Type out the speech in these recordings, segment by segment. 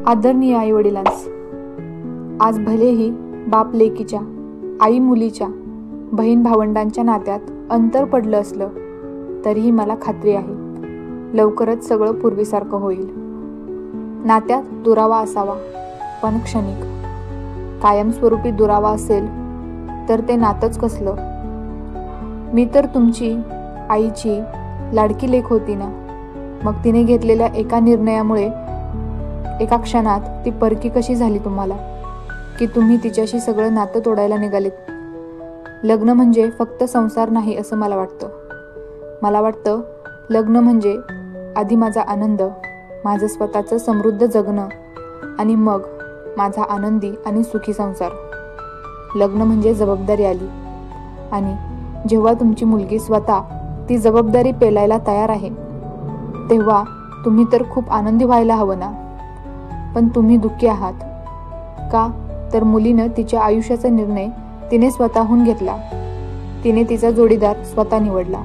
आदरणीय आई वडिलांस, आज भलेही बाप लेकीच्या, आई मुलीच्या, बहीण भावंडांच्या नात्यात अंतर पडलं असलं तरीही मला खात्री आहे लवकरच सगळं पूर्वीसारखं होईल. नात्यात दुरावा असावा पण क्षणिक. कायमस्वरूपी दुरावा असेल तर ते नातंच कसलं. मी तर तुमची आईची लाडकी लेक होती ना. मग तिने घेतलेल्या एका निर्णयामुळे एका क्षणात ती परकी कशी झाली तुम्हाला की तुम्ही तिच्याशी सगळं नातं तोडायला निघालेत. लग्न म्हणजे फक्त संसार नाही असं मला वाटतं. मला वाटतं लग्न म्हणजे आधी माझा आनंद, माझं स्वतःचं समृद्ध जगणं आणि मग माझा आनंदी आणि सुखी संसार. लग्न म्हणजे जबाबदारी आली आणि जेव्हा तुमची मुलगी स्वतः ती जबाबदारी पेलायला तयार आहे तेव्हा तुम्ही तर खूप आनंदी व्हायला हवं ना. पण तुम्ही दुःखी आहात का? तर मुलीनं तिच्या आयुष्याचा निर्णय तिने स्वतःहून घेतला. तिने तिचा जोडीदार स्वतः निवडला.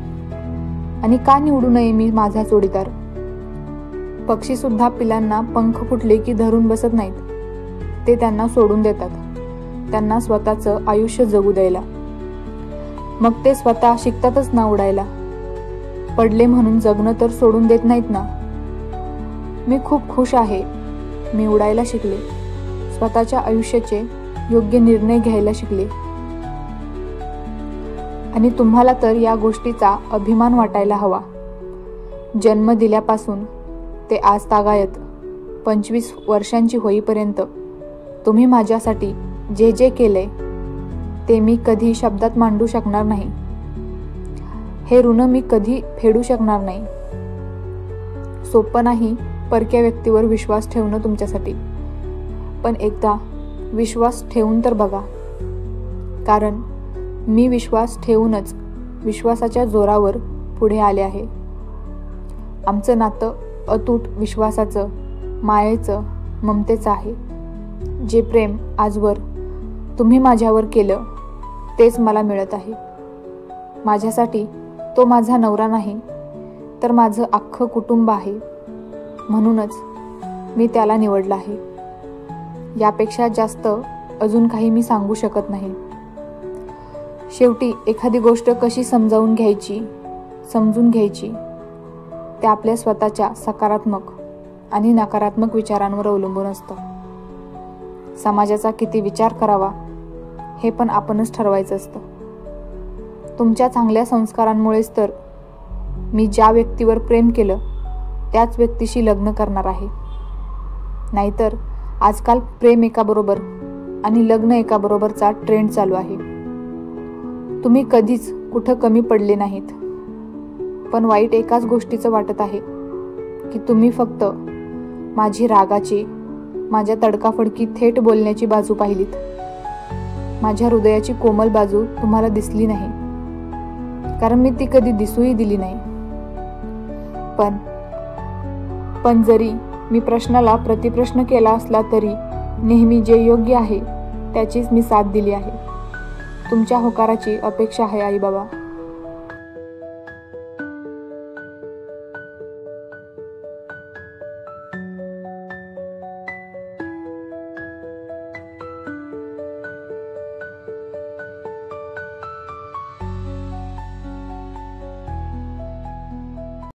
आणि का निवडू नये मी माझा जोडीदार? पक्षी सुद्धा पिलांना पंख फुटले की धरून बसत नाहीत. ते त्यांना सोडून देतात, त्यांना स्वतःचं आयुष्य जगू द्यायला. मग ते स्वतः शिकतातच ना उडायला. पडले म्हणून जगणं तर सोडून देत नाहीत ना. मी खूप खुश आहे. मी उडायला शिकले, स्वतःच्या आयुष्याचे योग्य निर्णय घ्यायला शिकले. आणि तुम्हाला तर या गोष्टीचा अभिमान वाटायला हवा. जन्म दिल्यापासून ते आज तागायत 25 वर्षांची होईपर्यंत तुम्ही माझ्यासाठी जे जे केले ते मी कधी शब्दात मांडू शकणार नाही. हे ऋण मी कधी फेडू शकणार नाही. सोपं नाही परक्या व्यक्तीवर विश्वास ठेवणं तुमच्यासाठी. पण एकदा विश्वास ठेवून तर बघा. कारण मी विश्वास ठेवूनच विश्वासाच्या जोरावर पुढे आले आहे. आमचं नातं अतूट विश्वासाचं, मायेचं, ममतेचं आहे. जे प्रेम आजवर तुम्ही माझ्यावर केलं तेच मला मिळत आहे. माझ्यासाठी तो माझा नवरा नाही तर माझं अख्खं कुटुंब आहे. म्हणूनच मी त्याला निवडलं आहे. यापेक्षा जास्त अजून काही मी सांगू शकत नाही. शेवटी एखादी गोष्ट कशी समजून घ्यायची ते आपल्या स्वतःच्या सकारात्मक आणि नकारात्मक विचारांवर अवलंबून असतं. समाजाचा किती विचार करावा हे पण आपणच ठरवायचं असतं. तुमच्या चांगल्या संस्कारांमुळेच तर मी ज्या व्यक्तीवर प्रेम केलं त्याच व्यक्तीशी लग्न करणार आहे. नाहीतर आजकाल प्रेम एकाबरोबर आणि लग्न एकाबरोबरचा ट्रेंड चालू आहे. तुम्ही कधीच कुठं कमी पडले नाहीत. पण वाईट एकाच गोष्टीचं वाटत आहे की तुम्ही फक्त माझी रागाची, माझ्या तडकाफडकी थेट बोलण्याची बाजू पाहिलीत. माझ्या हृदयाची कोमल बाजू तुम्हाला दिसली नाही. कारण मी ती कधी दिसूही दिली नाही. पण जरी मी प्रश्नाला प्रतिप्रश्न केला असला तरी नेहमी जे योग्य आहे त्याचीच मी साथ दिली आहे. तुमच्या होकाराची अपेक्षा आहे आई बाबा.